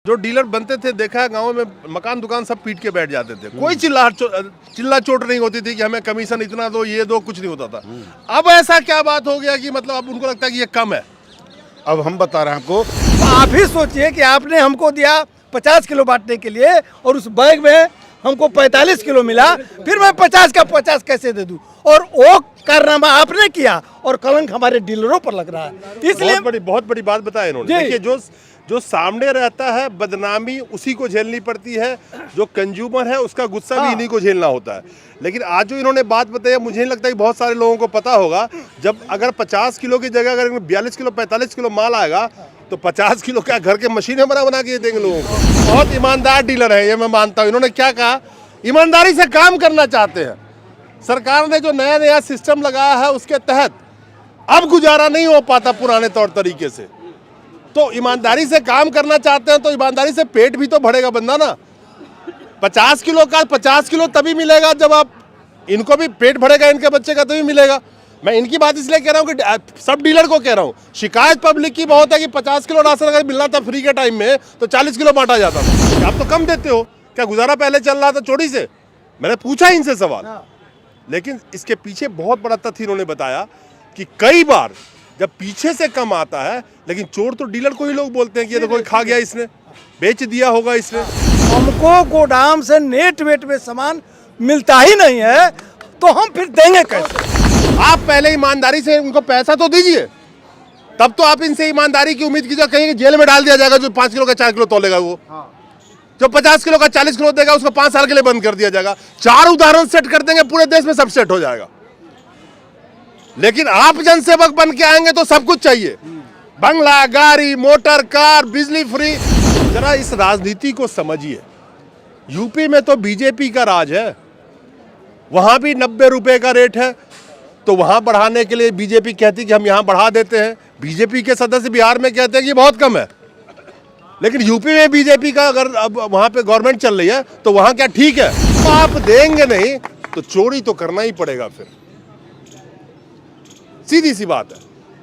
जो डीलर बनते थे देखा है गाँव में मकान दुकान सब पीट के बैठ जाते थे, कोई चिल्ला चोट नहीं होती थी कि हमें कमीशन इतना दो ये दो, कुछ नहीं होता था। अब ऐसा क्या बात हो गया कि मतलब अब उनको लगता है कि ये कम है। अब हम बता रहे हैं आपको, आप ही सोचिए कि आपने हमको दिया 50 किलो बांटने के लिए और उस बैग में हमको 45 किलो मिला, फिर मैं 50 का 50 कैसे दे दूं? और वो कारनामा आपने किया और कलंक हमारे डीलरों पर लग रहा है। इसलिए बहुत बड़ी बात बताया इन्होंने। देखिए जो सामने रहता है बदनामी उसी को झेलनी पड़ती है, जो कंज्यूमर है उसका गुस्सा भी इन्हीं को झेलना होता है। लेकिन आज जो इन्होंने बात बताई मुझे नहीं लगता कि बहुत सारे लोगों को पता होगा। जब अगर 50 किलो की जगह अगर 42 किलो 45 किलो माल आएगा तो 50 किलो क्या घर के मशीनें बना के देंगे लोगों को। बहुत ईमानदार डीलर है ये मैं मानता हूँ। इन्होंने क्या कहा, ईमानदारी से काम करना चाहते हैं। सरकार ने जो नया नया सिस्टम लगाया है उसके तहत अब गुजारा नहीं हो पाता पुराने तौर तरीके से, तो ईमानदारी से काम करना चाहते हैं तो ईमानदारी से पेट भी तो भरेगा बंदा ना। 50 किलो का 50 किलो तभी मिलेगा जब आप इनको भी पेट भरेगा, इनके बच्चे का तभी मिलेगा। मैं इनकी बात इसलिए कह रहा हूँ कि सब डीलर को कह रहा हूँ, शिकायत पब्लिक की बहुत है कि 50 किलो राशन अगर मिलना था फ्री के टाइम में तो 40 किलो बांटा जाता था। आप तो कम देते हो, क्या गुजारा पहले चल रहा था चोरी से? मैंने पूछा इनसे सवाल, लेकिन इसके पीछे बहुत बड़ा तथ्य इन्होंने बताया कि कई बार जब पीछे से कम आता है, लेकिन चोर तो डीलर को ही लोग बोलते हैं कि ये तो कोई खा गया, इसने बेच दिया होगा इसने। हमको गोदाम से नेट वेट में सामान मिलता ही नहीं है तो हम फिर देंगे कैसे? आप पहले ईमानदारी से उनको पैसा तो दीजिए, तब तो आप इनसे ईमानदारी की उम्मीद कीजिए। कहीं जेल में डाल दिया जाएगा जो 5 किलो का 4 किलो तोलेगा, वो जो 50 किलो का 40 किलो देगा उसको 5 साल के लिए बंद कर दिया जाएगा। 4 उदाहरण सेट कर देंगे, पूरे देश में सब सेट हो जाएगा। लेकिन आप जनसेवक बन के आएंगे तो सब कुछ चाहिए, बंगला, गाड़ी, मोटर, कार, बिजली फ्री। जरा इस राजनीति को समझिए। यूपी में तो बीजेपी का राज है, वहां भी 90 रुपए का रेट है, तो वहां बढ़ाने के लिए बीजेपी कहती कि हम यहां बढ़ा देते हैं। बीजेपी के सदस्य बिहार में कहते हैं कि बहुत कम है, लेकिन यूपी में बीजेपी का अगर अब वहां पे गवर्नमेंट चल रही है तो वहां क्या ठीक है? तो आप देंगे नहीं तो चोरी तो करना ही पड़ेगा फिर। सीधी सी बात है,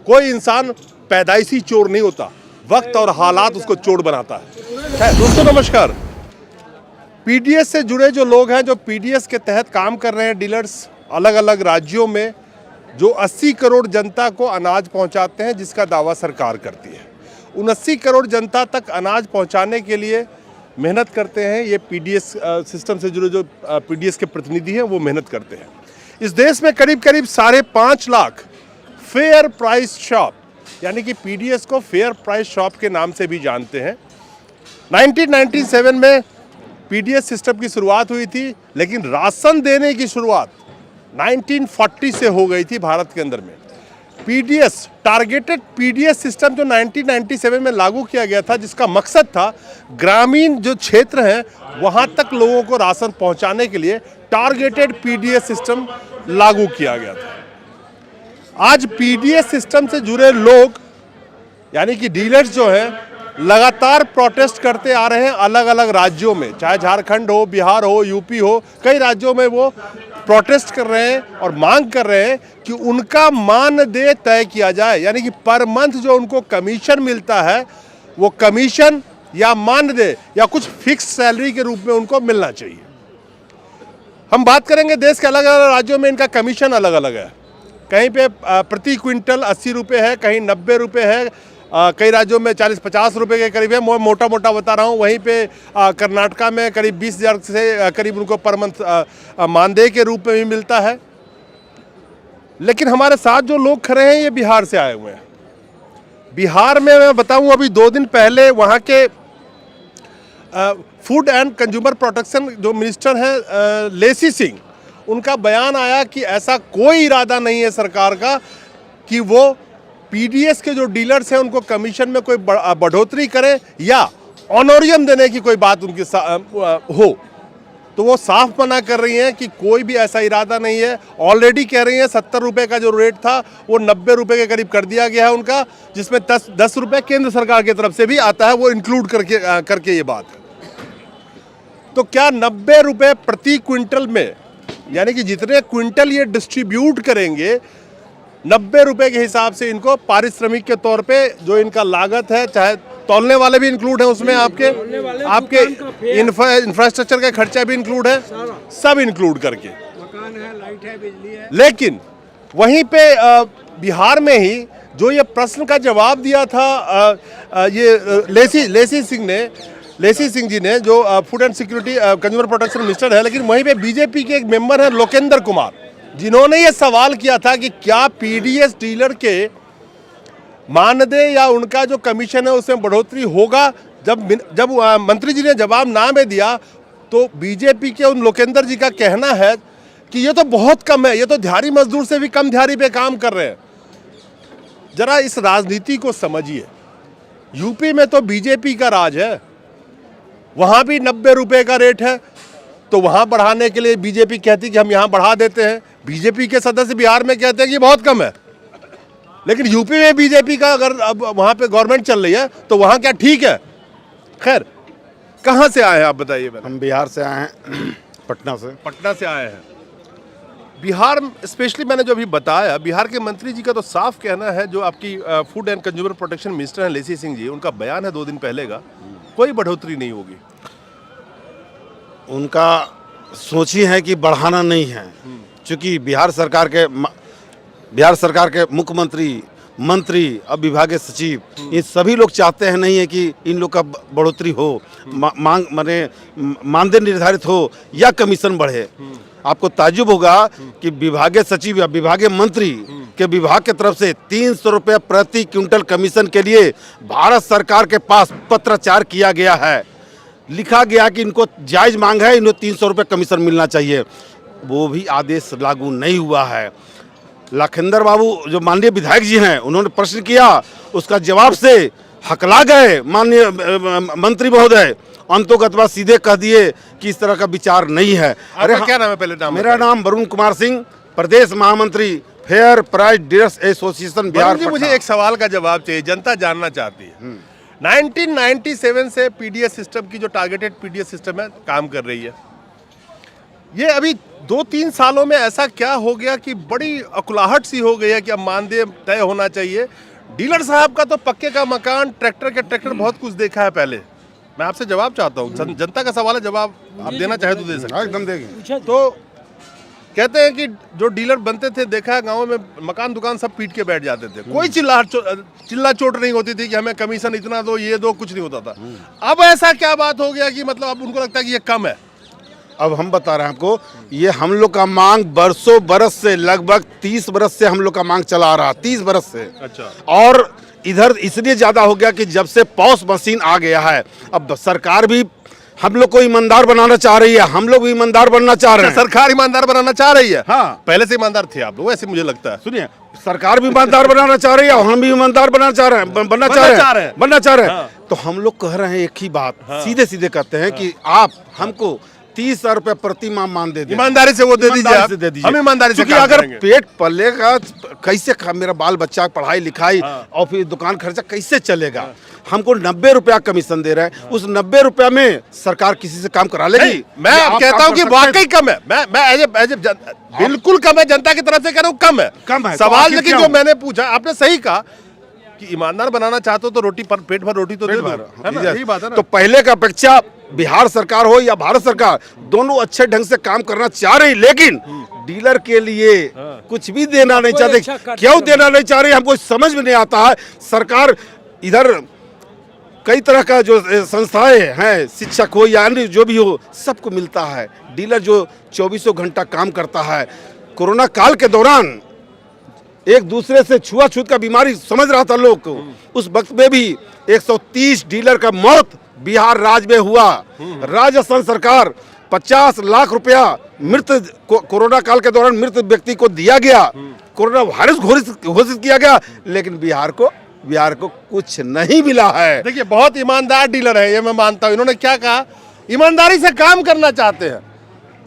कोई इंसान पैदाइशी चोर नहीं होता, वक्त और हालात उसको चोर बनाता है। दोस्तों नमस्कार। पीडीएस से जुड़े जो लोग हैं, जो पीडीएस के तहत काम कर रहे हैं डीलर्स अलग अलग राज्यों में, जो 80 करोड़ जनता को अनाज पहुंचाते हैं जिसका दावा सरकार करती है, उन 80 करोड़ जनता तक अनाज पहुंचाने के लिए मेहनत करते हैं। ये पीडीएस सिस्टम से जुड़े जो पीडीएस के प्रतिनिधि हैं वो मेहनत करते हैं। इस देश में करीब 5.5 लाख फेयर प्राइस शॉप, यानी कि पीडीएस को फेयर प्राइस शॉप के नाम से भी जानते हैं। 1997 में पीडीएस सिस्टम की शुरुआत हुई थी, लेकिन राशन देने की शुरुआत 1940 से हो गई थी भारत के अंदर में। पीडीएस, टारगेटेड पीडीएस सिस्टम जो 1997 में लागू किया गया था, जिसका मकसद था ग्रामीण जो क्षेत्र हैं वहां तक लोगों को राशन पहुंचाने के लिए टारगेटेड पीडीएस सिस्टम लागू किया गया था। आज पीडीएस सिस्टम से जुड़े लोग यानी कि डीलर्स जो हैं लगातार प्रोटेस्ट करते आ रहे हैं अलग अलग राज्यों में, चाहे झारखंड हो, बिहार हो, यूपी हो, कई राज्यों में वो प्रोटेस्ट कर रहे हैं और मांग कर रहे हैं कि उनका मानदेय तय किया जाए, यानी कि पर मंथ जो उनको कमीशन मिलता है वो कमीशन या मानदेय या कुछ फिक्स सैलरी के रूप में उनको मिलना चाहिए। हम बात करेंगे देश के अलग अलग राज्यों में इनका कमीशन अलग अलग है। कहीं पे प्रति क्विंटल 80 रुपये है, कहीं 90 रुपये है, कई राज्यों में 40-50 रुपये के करीब है। मैं मोटा मोटा बता रहा हूँ। वहीं पे कर्नाटका में करीब 20,000 से करीब उनको पर मंथ मानदेय के रूप में भी मिलता है। लेकिन हमारे साथ जो लोग खड़े हैं ये बिहार से आए हुए हैं। बिहार में मैं बताऊँ, अभी 2 दिन पहले वहाँ के फूड एंड कंज्यूमर प्रोटेक्शन जो मिनिस्टर हैं लेसी सिंह, उनका बयान आया कि ऐसा कोई इरादा नहीं है सरकार का कि वो पीडीएस के जो डीलर्स हैं उनको कमीशन में कोई बढ़ोतरी करे या ऑनोरियम देने की कोई बात उनकी हो। तो वो साफ मना कर रही हैं कि कोई भी ऐसा इरादा नहीं है। ऑलरेडी कह रही हैं 70 रुपये का जो रेट था वो 90 रुपये के करीब कर दिया गया है उनका, जिसमें 10 रुपये केंद्र सरकार की तरफ से भी आता है, वो इंक्लूड करके ये बात है। तो क्या 90 रुपये प्रति क्विंटल में, यानी कि जितने क्विंटल ये डिस्ट्रीब्यूट करेंगे 90 रुपये के हिसाब से इनको पारिश्रमिक के तौर पे जो इनका लागत है, चाहे तौलने वाले भी इंक्लूड हैं उसमें, आपके इंफ्रास्ट्रक्चर का खर्चा भी इंक्लूड है, सब इंक्लूड करके। मकान है, लाइट है, बिजली है। लेकिन वहीं पे बिहार में ही जो ये प्रश्न का जवाब दिया था ये लेसी सिंह जी ने, जो food and security consumer protection minister है, लेकिन वहीं पे बीजेपी के एक मेंबर हैं लोकेंद्र कुमार, जिन्होंने ये सवाल किया था कि क्या पीडीएस डीलर के मानदेय या उनका जो कमीशन है उसमें बढ़ोतरी होगा। जब मंत्री जी ने जवाब ना में दिया तो बीजेपी के उन लोकेंद्र जी का कहना है कि ये तो बहुत कम है, ये तो दिहाड़ी मजदूर से भी कम दिहाड़ी पे काम कर रहे हैं। जरा इस राजनीति को समझिए। यूपी में तो बीजेपी का राज है, वहां भी 90 रुपए का रेट है, तो वहां बढ़ाने के लिए बीजेपी कहती कि हम यहां बढ़ा देते हैं। बीजेपी के सदस्य बिहार में कहते हैं कि बहुत कम है, लेकिन यूपी में बीजेपी का अगर अब वहां पे गवर्नमेंट चल रही है तो वहां क्या ठीक है? खैर, कहां से आए हैं आप बताइए? हम बिहार से आए हैं, पटना से आए हैं। बिहार स्पेशली मैंने जो अभी बताया, बिहार के मंत्री जी का तो साफ कहना है, जो आपकी food and consumer protection minister हैं लेसी सिंह जी, उनका बयान है 2 दिन पहले का, कोई बढ़ोतरी नहीं होगी। उनका सोच ही है कि बढ़ाना नहीं है, क्योंकि बिहार सरकार के मुख्यमंत्री, मंत्री, अब विभागीय सचिव, ये सभी लोग चाहते हैं नहीं है कि इन लोग का बढ़ोतरी हो, मानदेय निर्धारित हो या कमीशन बढ़े। आपको ताज्जुब होगा कि विभागीय सचिव या विभागीय मंत्री के विभाग के तरफ से 300 रुपये प्रति क्विंटल कमीशन के लिए भारत सरकार के पास पत्राचार किया गया है। लिखा गया कि इनको जायज मांग है, इन्हें 300 रुपये कमीशन मिलना चाहिए। वो भी आदेश लागू नहीं हुआ है। लखिंदर बाबू जो माननीय विधायक जी हैं, उन्होंने प्रश्न किया, उसका जवाब से हकला गए माननीय मंत्री महोदय, अंतोगतवा सीधे कह दिए कि इस तरह का विचार नहीं है। अरे क्या नाम है पहले? नाम मेरा नाम वरुण कुमार सिंह, प्रदेश महामंत्री fair price dealers association Bihar. मुझे एक सवाल का जवाब चाहिए, जनता जानना चाहती है। 1997 से पीडीएस सिस्टम की जो टारगेटेड पीडीएस सिस्टम है काम कर रही है। ये अभी 2-3 सालों में ऐसा क्या हो गया कि बड़ी अकुलाहट सी हो गई है कि अब मानदेय तय होना चाहिए। डीलर साहब का तो पक्के का मकान, ट्रैक्टर के ट्रैक्टर, बहुत कुछ देखा है पहले। मैं आपसे जवाब चाहता हूँ, जनता का सवाल है, जवाब आप देना चाहे तो दे सकते हैं। एकदम देंगे। तो कहते हैं कि जो डीलर बनते थे, देखा है गाँव में मकान दुकान सब पीट के बैठ जाते थे, कोई चिल्ला चोट नहीं होती थी कि हमें कमीशन इतना दो, ये दो, कुछ नहीं होता था। अब ऐसा क्या बात हो गया कि मतलब अब उनको लगता है कि ये कम है? अब हम बता रहे हैं आपको, ये हम लोग का मांग बरसों बरस से, लगभग 30 बरस से हम लोग का मांग चला आ रहा, 30 बरस से। अच्छा। और इधर इसलिए ज्यादा हो गया कि जब से पॉस मशीन आ गया है, अब सरकार भी हम लोग को ईमानदार बनाना चाह रही है, हम लोग भी ईमानदार बनना चाह रहे हैं। सरकार ईमानदार बनाना चाह रही है? हाँ, पहले से ईमानदार थे आप लोग, ऐसे मुझे लगता है। सुनिए, सरकार भी ईमानदार बनाना चाह रही है और हम भी ईमानदार बनना चाह रहे हैं, बनना चाह रहे हैं। तो हम लोग कह रहे हैं एक ही बात, सीधे सीधे कहते हैं कि आप हमको 30,000 रुपये प्रति माह मान दे दीजिए, ईमानदारी से वो दे दीजिए, हम ईमानदारी से क्योंकि अगर पेट पलेगा कैसे, मेरा बाल बच्चा पढ़ाई लिखाई और फिर दुकान खर्चा कैसे चलेगा? हमको 90 रुपया कमीशन दे रहे हैं, उस 90 रुपया में सरकार किसी से काम करा लेगी? मैं कहता हूं कि वाकई कम है, मैं बिल्कुल कम है, जनता की तरफ से कह रहा हूं कम है। सवाल लेकिन जो मैंने पूछा, आपने सही कहा कि ईमानदार बनाना चाहते हो तो रोटी पर पेट भर रोटी तो दे दो, है ना? यही बात है ना। तो पहले का अपेक्षा बिहार सरकार हो या भारत सरकार, दोनों अच्छे ढंग से काम करना चाह रही, लेकिन डीलर के लिए कुछ भी देना नहीं चाहते। क्यों देना नहीं चाह रही हमको समझ में नहीं आता है। सरकार इधर कई तरह का जो संस्थाएं हैं, शिक्षक हो या अन्य जो भी हो, सबको मिलता है। डीलर जो 24 घंटा काम करता है, कोरोना काल के दौरान एक दूसरे से छुआछूत का बीमारी समझ रहा था लोग को, उस वक्त में भी 130 डीलर का मौत बिहार राज्य में हुआ। राजस्थान सरकार 50 लाख रुपया मृत कोरोना काल के दौरान मृत व्यक्ति को दिया गया, कोरोना वायरस घोषित किया गया, लेकिन बिहार को कुछ नहीं मिला है। देखिए, बहुत ईमानदार डीलर है, ये मैं मानता हूँ। इन्होंने क्या कहा, ईमानदारी से काम करना चाहते हैं।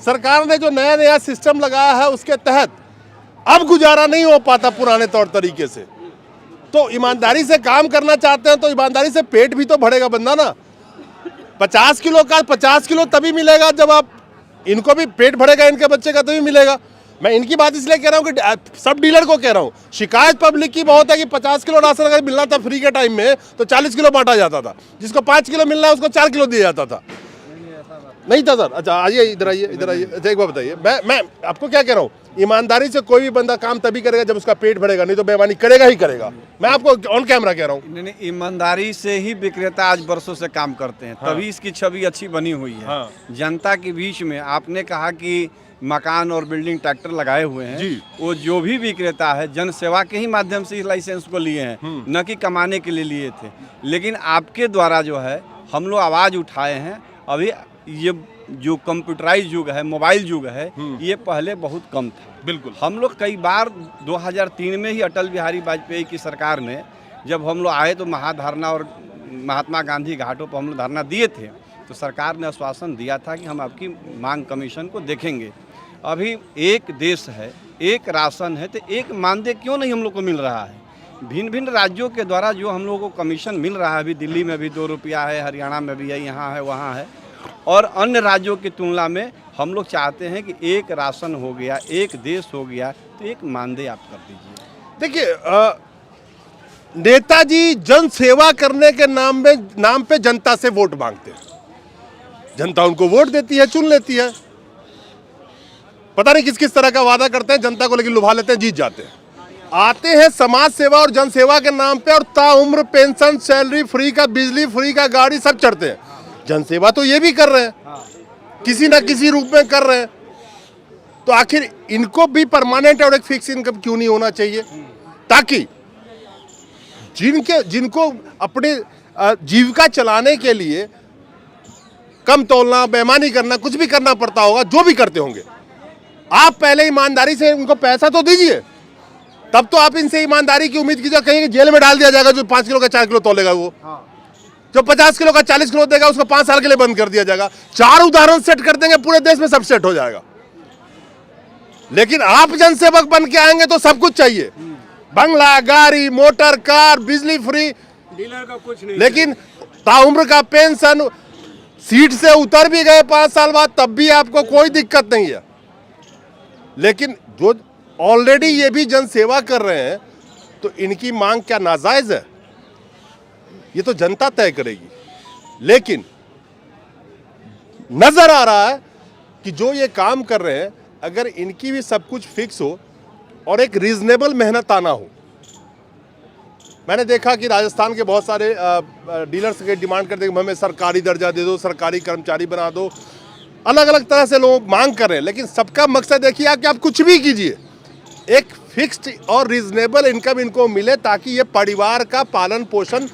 सरकार ने जो नया सिस्टम लगाया है उसके तहत अब गुजारा नहीं हो पाता पुराने तौर तरीके से, तो ईमानदारी से काम करना चाहते हैं तो ईमानदारी से पेट भी तो भरेगा बंदा ना। 50 किलो का 50 किलो तभी मिलेगा जब आप, इनको भी पेट भरेगा, इनके बच्चे का तभी मिलेगा। मैं इनकी बात इसलिए कह रहा हूँ कि सब डीलर को कह रहा हूँ, शिकायत पब्लिक की बहुत है कि 50 किलो राशन अगर मिलना था फ्री के टाइम में तो 40 किलो बांटा जाता था, जिसको 5 किलो मिलना है उसको 4 किलो दिया जाता था। नहीं था सर। अच्छा आइए, इधर आइए, इधर आइए। अच्छा एक बात बताइए, मैं आपको क्या कह रहा हूँ, ईमानदारी से कोई भी बंदा काम तभी करेगा जब उसका पेट भरेगा, नहीं तो बेईमानी करेगा ही करेगा। मैं आपको ऑन कैमरा कह रहा हूँ। नहीं, ईमानदारी से ही विक्रेता आज बरसों से काम करते हैं, तभी इसकी छवि अच्छी बनी हुई है। हाँ। जनता के बीच में आपने कहा कि मकान और बिल्डिंग ट्रैक्टर लगाए हुए हैं जी। वो जो भी विक्रेता है जन सेवा के ही माध्यम से इस लाइसेंस को लिए हैं, न कि कमाने के लिए लिए थे। लेकिन आपके द्वारा जो है हम लोग आवाज़ उठाए हैं। अभी ये जो कंप्यूटराइज युग है, मोबाइल युग है, ये पहले बहुत कम था। बिल्कुल। हम लोग कई बार 2003 में ही अटल बिहारी वाजपेयी की सरकार में जब हम लोग आए तो महाधरना और महात्मा गांधी घाटों पर हम लोग धरना दिए थे, तो सरकार ने आश्वासन दिया था कि हम आपकी मांग कमीशन को देखेंगे। अभी एक देश है, एक राशन है, तो एक मानदेय क्यों नहीं हम लोग को मिल रहा है? भिन्न भिन्न राज्यों के द्वारा जो हम लोगों को कमीशन मिल रहा है, अभी दिल्ली में भी 2 रुपया है, हरियाणा में भी है, यहाँ है, वहाँ है, और अन्य राज्यों की तुलना में हम लोग चाहते हैं कि एक राशन हो गया, एक देश हो गया, तो एक मानदेय आप कर दीजिए। देखिए नेताजी जन सेवा करने के नाम पे जनता से वोट मांगते हैं, जनता उनको वोट देती है, चुन लेती है। पता नहीं किस किस तरह का वादा करते हैं जनता को, लेकिन लुभा लेते हैं, जीत जाते हैं। आते हैं समाज सेवा और जन सेवा के नाम पे और ताउम्र पेंशन, सैलरी फ्री का, बिजली फ्री का, गाड़ी सब चढ़ते हैं। जन सेवा तो ये भी कर रहे हैं, किसी ना किसी रूप में कर रहे हैं, तो आखिर इनको भी परमानेंट और एक फिक्स इनकम क्यों नहीं होना चाहिए, ताकि जिनको अपने जीविका चलाने के लिए कम तोलना, बेईमानी करना, कुछ भी करना पड़ता होगा, जो भी करते होंगे, आप पहले ईमानदारी से उनको पैसा तो दीजिए, तब तो आप इनसे ईमानदारी की उम्मीद कीजिए। कहीं जेल में डाल दिया जाएगा जो 5 किलो का 4 किलो तोलेगा, वो जो 50 किलो का 40 किलो देगा उसको 5 साल के लिए बंद कर दिया जाएगा। 4 उदाहरण सेट कर देंगे, पूरे देश में सब सेट हो जाएगा। लेकिन आप जनसेवक बन के आएंगे तो सब कुछ चाहिए, बंगला, गाड़ी, मोटर, कार, बिजली फ्री, डीलर का कुछ नहीं। लेकिन ताउम्र का पेंशन, सीट से उतर भी गए 5 साल बाद तब भी आपको कोई दिक्कत नहीं है। लेकिन जो ऑलरेडी ये भी जन सेवा कर रहे हैं, तो इनकी मांग क्या नाजायज है, ये तो जनता तय करेगी। लेकिन नजर आ रहा है कि जो ये काम कर रहे हैं, अगर इनकी भी सब कुछ फिक्स हो और एक रीजनेबल मेहनत आना हो। मैंने देखा कि राजस्थान के बहुत सारे डीलर्स के डिमांड करते हैं कि हमें सरकारी दर्जा दे दो, सरकारी कर्मचारी बना दो, अलग अलग तरह से लोग मांग कर रहे हैं। लेकिन सबका मकसद देखिए आप कि आप कुछ भी कीजिए, एक फिक्स्ड और रीजनेबल इनकम इनको मिले, ताकि ये परिवार का पालन पोषण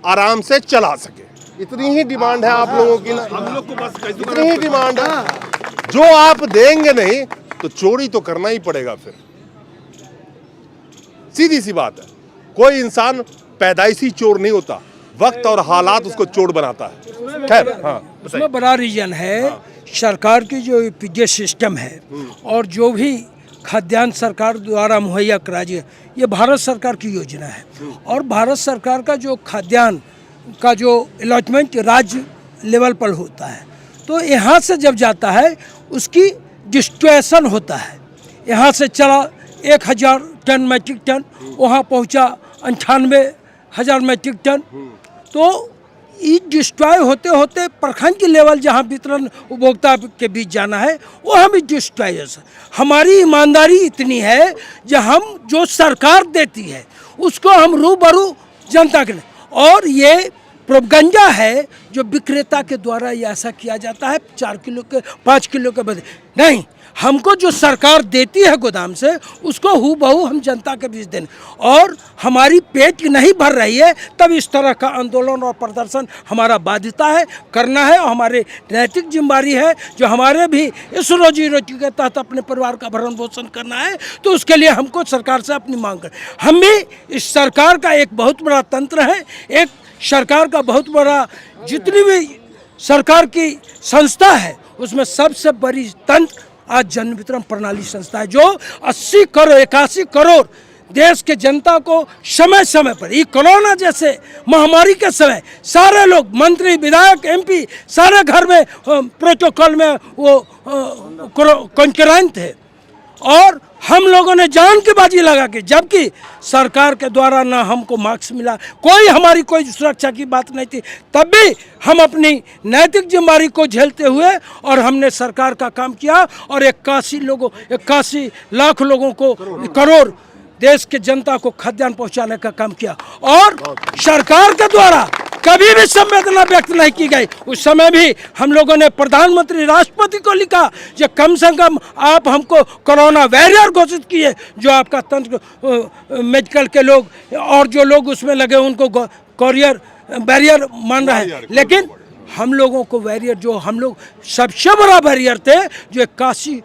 आराम से चला सके। इतनी ही डिमांड है आप लोगों की ना, हम लोग को बस इतनी ही डिमांड है। जो आप देंगे नहीं तो चोरी तो करना ही पड़ेगा फिर, सीधी सी बात है। कोई इंसान पैदाइशी चोर नहीं होता, वक्त और हालात उसको चोर बनाता है। खैर, हाँ उसमें बड़ा रीजन है सरकार की जो पीडीएस सिस्टम है और जो भी खाद्यान्न सरकार द्वारा मुहैया करा जाए, ये भारत सरकार की योजना है। और भारत सरकार का जो खाद्यान्न का जो अलॉटमेंट राज्य लेवल पर होता है, तो यहाँ से जब जाता है उसकी डिस्ट्रीब्यूशन होता है। यहाँ से चला 1000 टन मैट्रिक टन, वहाँ पहुँचा 98,000 मैट्रिक टन। तो ये डिस्ट्रॉय होते होते प्रखंड के लेवल जहाँ वितरण उपभोक्ता के बीच जाना है, वो हमें डिस्ट्रॉय। हमारी ईमानदारी इतनी है जो हम जो सरकार देती है उसको हम रूबरू जनता के लिए, और ये प्रोपगंडा है जो विक्रेता के द्वारा ये ऐसा किया जाता है 4 किलो के 5 किलो के बदले। नहीं, हमको जो सरकार देती है गोदाम से उसको हूबहू हम जनता के बीच देने, और हमारी पेट नहीं भर रही है तब इस तरह का आंदोलन और प्रदर्शन हमारा बाध्यता है, करना है, और हमारे नैतिक जिम्मेदारी है जो हमारे भी इस रोजी रोटी के तहत अपने परिवार का भरण पोषण करना है। तो उसके लिए हमको सरकार से अपनी मांग कर, हम भी इस सरकार का एक बहुत बड़ा तंत्र है, एक सरकार का बहुत बड़ा जितनी भी सरकार की संस्था है उसमें सबसे बड़ी तंत्र आज जन वितरण प्रणाली संस्था है, जो 81 करोड़ देश के जनता को समय समय पर, ये कोरोना जैसे महामारी के समय सारे लोग, मंत्री, विधायक, एमपी सारे घर में प्रोटोकॉल में वो कॉन्करेंट थे, और हम लोगों ने जान की बाजी लगा के, जबकि सरकार के द्वारा ना हमको मार्क्स मिला, कोई हमारी कोई सुरक्षा की बात नहीं थी, तब भी हम अपनी नैतिक जिम्मेदारी को झेलते हुए और हमने सरकार का काम किया और 81 लाख लोगों को, करोड़ देश के जनता को खाद्यान्न पहुंचाने का काम किया। और सरकार के द्वारा कभी भी संवेदना व्यक्त नहीं की गई। उस समय भी हम लोगों ने प्रधानमंत्री राष्ट्रपति को लिखा कि कम से कम आप हमको कोरोना वॉरियर घोषित किए, जो आपका तंत्र मेडिकल के लोग और जो लोग उसमें लगे उनको कोरियर बैरियर मान रहे हैं, लेकिन हम लोगों को वॉरियर, जो हम लोग सबसे बड़ा वॉरियर थे, जो 81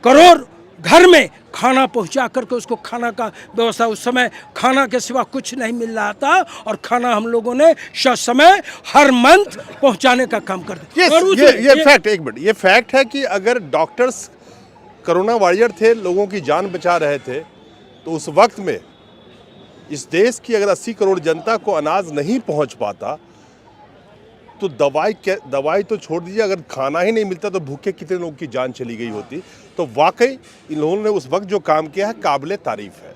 करोड़ घर में खाना पहुंचा करके उसको खाना का व्यवस्था, उस समय खाना के सिवा कुछ नहीं मिल रहा था और खाना हम लोगों ने समय हर मंथ पहुंचाने का काम करते। ये फैक्ट, एक मिनट, ये फैक्ट है कि अगर डॉक्टर्स कोरोना वॉरियर थे, लोगों की जान बचा रहे थे, तो उस वक्त में इस देश की अगर 80 करोड़ जनता को अनाज नहीं पहुंच पाता तो दवाई तो छोड़ दीजिए, अगर खाना ही नहीं मिलता तो भूखे कितने लोगों की जान चली गई होती। तो वाकई इन लोगों ने उस वक्त जो काम किया है काबिले तारीफ है।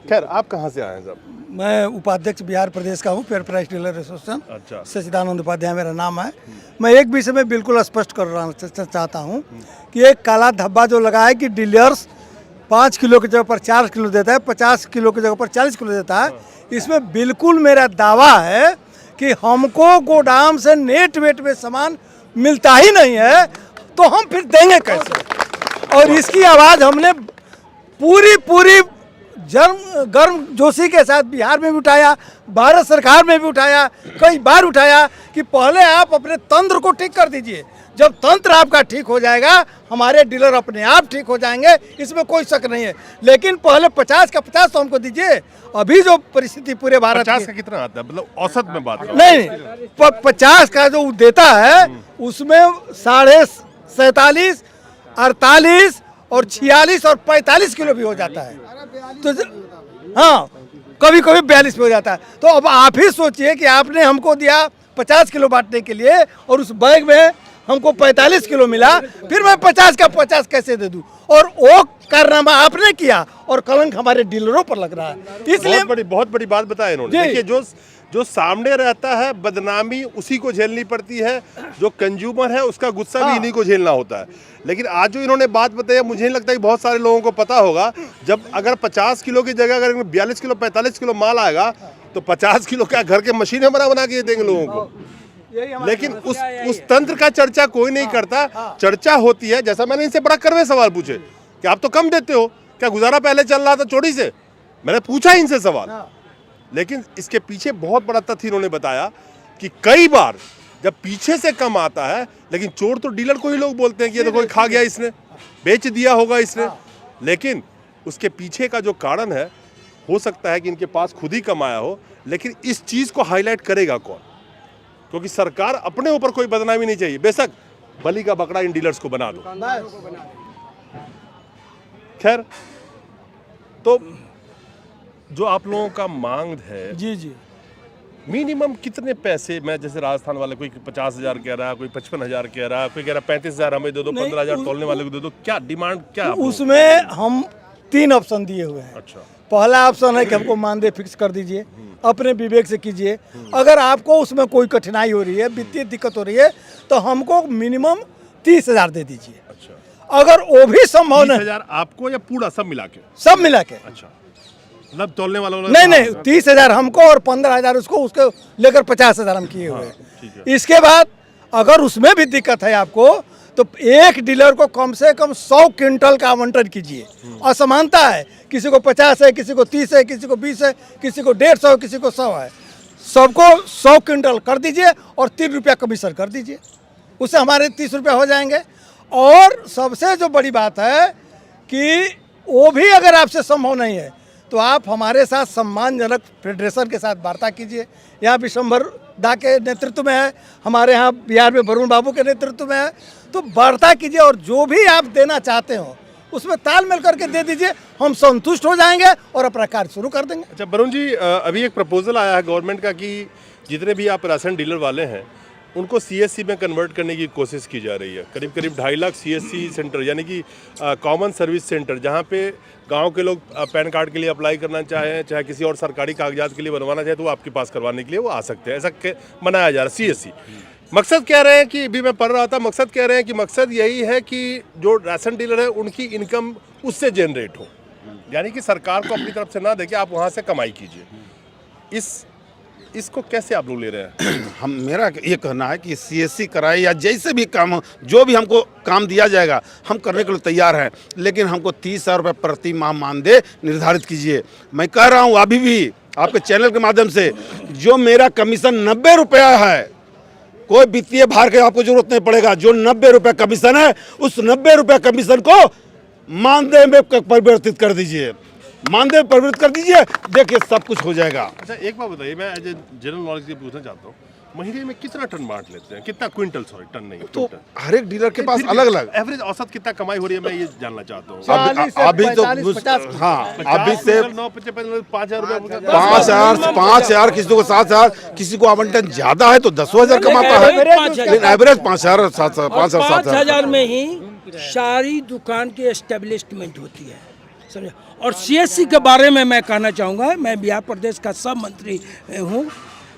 खैर, आप कहाँ से आए हैं साहब? मैं उपाध्यक्ष बिहार प्रदेश का हूँ, फेयर प्राइस डीलर एसोसिएशन। अच्छा। सचिदानंद उपाध्याय मेरा नाम है। मैं एक विषय में बिल्कुल स्पष्ट करना चाहता हूँ कि एक काला धब्बा जो लगा है कि डीलर्स 5 किलो की जगह पर 4 किलो देता है, 50 किलो की जगह पर 40 किलो देता है, इसमें बिल्कुल मेरा दावा है कि हमको गोदाम से नेट वेट में सामान मिलता ही नहीं है, तो हम फिर देंगे कैसे? और इसकी आवाज़ हमने पूरी गर्म जोशी के साथ बिहार में भी उठाया, भारत सरकार में भी उठाया, कई बार उठाया कि पहले आप अपने तंत्र को ठीक कर दीजिए। जब तंत्र आपका ठीक हो जाएगा, हमारे डीलर अपने आप ठीक हो जाएंगे, इसमें कोई शक नहीं है। लेकिन पहले 50 का 50 तो हमको दीजिए। अभी जो परिस्थिति पूरे भारत 50 का कितना आता है, मतलब औसत में बात करो। नहीं, 50 का जो देता है उसमें 47.5, 48 और 46 और 45 किलो भी हो जाता है। तो हाँ, कभी कभी 42 पे हो जाता है। तो अब आप ही सोचिए कि आपने हमको दिया 50 किलो बांटने के लिए और उस बैग में हमको 45 किलो मिला, फिर मैं 50 का 50 कैसे दे दूं? और वो कारनामा आपने किया और कलंक हमारे डीलरों पर लग रहा है। इसलिए बहुत बड़ी बात बताया इन्होंने। देखिए, जो सामने रहता है बदनामी उसी को झेलनी पड़ती है, जो कंज्यूमर है उसका गुस्सा भी इन्हीं को झेलना होता है। लेकिन आज जो इन्होंने बात बताई, मुझे नहीं लगता कि बहुत सारे लोगों को पता होगा, जब अगर 50 किलो की जगह अगर 42 किलो 45 किलो माल आएगा तो 50 किलो क्या घर के मशीनें बना के देंगे लोगों को। लेकिन उस तंत्र का चर्चा कोई नहीं करता। चर्चा होती है, जैसा मैंने इनसे बड़ा कड़वे सवाल पूछे कि आप तो कम देते हो, क्या गुजारा पहले चल रहा था चोरी से? मैंने पूछा इनसे सवाल, लेकिन इसके पीछे बहुत बड़ा तथ्य इन्होंने बताया कि कई बार जब पीछे से कम आता है, लेकिन चोर तो डीलर को ही लोग बोलते हैं कि ये तो कोई खा गया, इसने बेच दिया होगा इसने। लेकिन उसके पीछे का जो कारण है, हो सकता है कि इनके पास खुद ही कमाया हो, लेकिन इस चीज को हाईलाइट करेगा कौन? क्योंकि सरकार अपने ऊपर कोई बदनामी नहीं चाहिए। बेशक बलि का बकरा इन डीलर्स को बना दो। खैर, तो जो आप लोगों का मांग है, जी मिनिमम कितने पैसे? मैं जैसे राजस्थान वाले, कोई 50,000 कह रहा है, कोई 55,000 कह रहा है, कोई कह रहा है 35,000 हमें दे दो, 15,000 तोलने वाले को दे दो। क्या डिमांड क्या? उसमें हम 3 ऑप्शन दिए हुए हैं। अच्छा। पहला ऑप्शन है कि हमको मानदेय फिक्स कर दीजिए, अपने विवेक से कीजिए। अगर आपको उसमें कोई कठिनाई हो रही है, वित्तीय दिक्कत हो रही है, तो हमको मिनिमम 30,000 दे दीजिए। अच्छा। अगर वो भी संभव नहीं, 30,000 आपको या पूरा सब मिला के? सब मिला के। अच्छा, मतलब तोलने वालों नहीं, 30,000 हमको और 15,000 उसको, उसके लेकर 50,000 हम किए हुए हैं। इसके बाद अगर उसमें भी दिक्कत है आपको, तो एक डीलर को कम से कम 100 क्विंटल का आवंटन कीजिए। असमानता है, किसी को 50 है, किसी को 30 है, किसी को 20 है, किसी को 150, किसी को 100 है। सबको 100 क्विंटल कर दीजिए और 3 रुपया कमीशन कर दीजिए, उससे हमारे 30 रुपया हो जाएंगे। और सबसे जो बड़ी बात है कि वो भी अगर आपसे संभव नहीं है, तो आप हमारे साथ सम्मानजनक फेडरेशन के साथ वार्ता कीजिए। यहाँ विशंबर दा के नेतृत्व में है, हमारे यहाँ बिहार में वरुण बाबू के नेतृत्व में है। तो वार्ता कीजिए और जो भी आप देना चाहते हो उसमें तालमेल करके दे दीजिए, हम संतुष्ट हो जाएंगे और अपना कार्य शुरू कर देंगे। अच्छा वरुण जी, अभी एक प्रपोजल आया है गवर्नमेंट का कि जितने भी आप राशन डीलर वाले हैं उनको सीएससी में कन्वर्ट करने की कोशिश की जा रही है। करीब करीब 2.5 लाख सीएससी सेंटर यानी कि कॉमन सर्विस सेंटर, जहाँ पे गांव के लोग पैन कार्ड के लिए अप्लाई करना चाहें, चाहे किसी और सरकारी कागजात के लिए बनवाना चाहे, तो वो आपके पास करवाने के लिए वो आ सकते हैं। ऐसा बनाया जा रहा है सीएससी। मकसद कह रहे हैं कि अभी मैं पढ़ रहा था, मकसद कह रहे हैं कि मकसद यही है कि जो राशन डीलर है उनकी इनकम उससे जनरेट हो, यानी कि सरकार को अपनी तरफ से ना दे के आप वहाँ से कमाई कीजिए। इसको कैसे आप लोग ले रहे हैं? मेरा ये कहना है कि सीएससी कराए या जैसे भी काम हो, जो भी हमको काम दिया जाएगा हम करने के लिए तैयार हैं, लेकिन हमको 30,000 रुपये प्रति माह मानदेय निर्धारित कीजिए। मैं कह रहा हूँ अभी भी आपके चैनल के माध्यम से, जो मेरा कमीशन 90 रुपया है, कोई वित्तीय भार की आपको जरूरत नहीं पड़ेगा। जो 90 रुपये कमीशन है, उस 90 रुपये कमीशन को मानदेय में परिवर्तित कर दीजिए, मानदेय परिवर्तित कर दीजिए, देखिए सब कुछ हो जाएगा। अच्छा एक बात बताइए, मैं एज ए जनरल नॉलेज के पूछना चाहता हूँ, महीने में कितना टन बांट लेते हैं? कितना क्विंटल, सॉरी टन नहीं, तो क्विंटल। हर एक डीलर के पास अलग अलग एवरेज औसत कितना कमाई हो रही है, मैं ये जानना चाहता हूँ। अभी तो हाँ, अभी से 5,000 किसी को 7,000, किसी को आवंटन ज्यादा है तो 10,000 कमाता है, लेकिन एवरेज 5,000 5,000 में ही सारी दुकान की एस्टेब्लिशमेंट होती है, समझे। और सीएससी के बारे में मैं कहना चाहूँगा, मैं बिहार प्रदेश का सब मंत्री हूँ,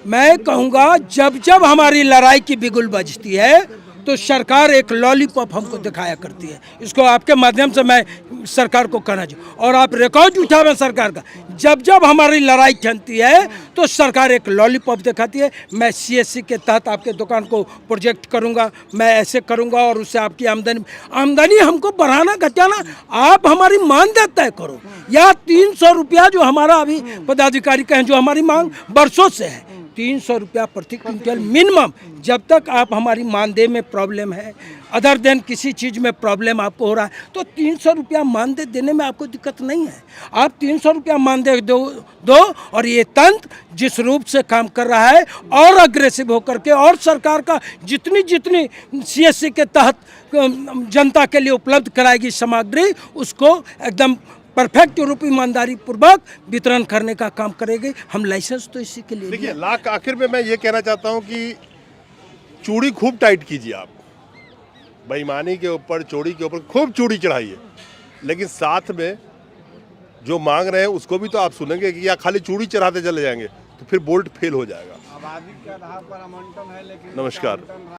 मैं कहूँगा जब जब हमारी लड़ाई की बिगुल बजती है तो सरकार एक लॉलीपॉप हमको दिखाया करती है। इसको आपके माध्यम से मैं सरकार को कहना चाहूँ, और आप रिकॉर्ड उठावें सरकार का, जब जब हमारी लड़ाई ठनती है तो सरकार एक लॉलीपॉप दिखाती है। मैं सीएससी के तहत आपके दुकान को प्रोजेक्ट करूँगा, मैं ऐसे करूँगा, और उससे आपकी आमदनी हमको बढ़ाना घटाना आप हमारी मानदेय तय करो, या 300 रुपया जो हमारा अभी पदाधिकारी कहें, जो हमारी मांग बरसों से है, 300 रुपया प्रति क्विंटल मिनिमम। जब तक आप हमारी मानदेय में प्रॉब्लम है, अदर देन किसी चीज़ में प्रॉब्लम आपको हो रहा है, तो 300 रुपया मानदेय देने में आपको दिक्कत नहीं है। आप 300 रुपया मानदेय दो और ये तंत्र जिस रूप से काम कर रहा है और अग्रेसिव होकर के, और सरकार का जितनी सीएससी के तहत जनता के लिए उपलब्ध कराएगी सामग्री, उसको एकदम परफेक्ट रूप ईमानदारी पूर्वक वितरण करने का काम करेगी। हम लाइसेंस तो इसी के लिए। देखिए लाख आखिर में मैं ये कहना चाहता हूँ कि चूड़ी खूब टाइट कीजिए आप, बेईमानी के ऊपर, चोरी के ऊपर खूब चूड़ी चढ़ाइए, लेकिन साथ में जो मांग रहे हैं उसको भी तो आप सुनेंगे कि या खाली चूड़ी चढ़ाते चले जाएंगे तो फिर बोल्ट फेल हो जाएगा। आबादी के आधार पर आवंटन है, लेकिन नमस्कार।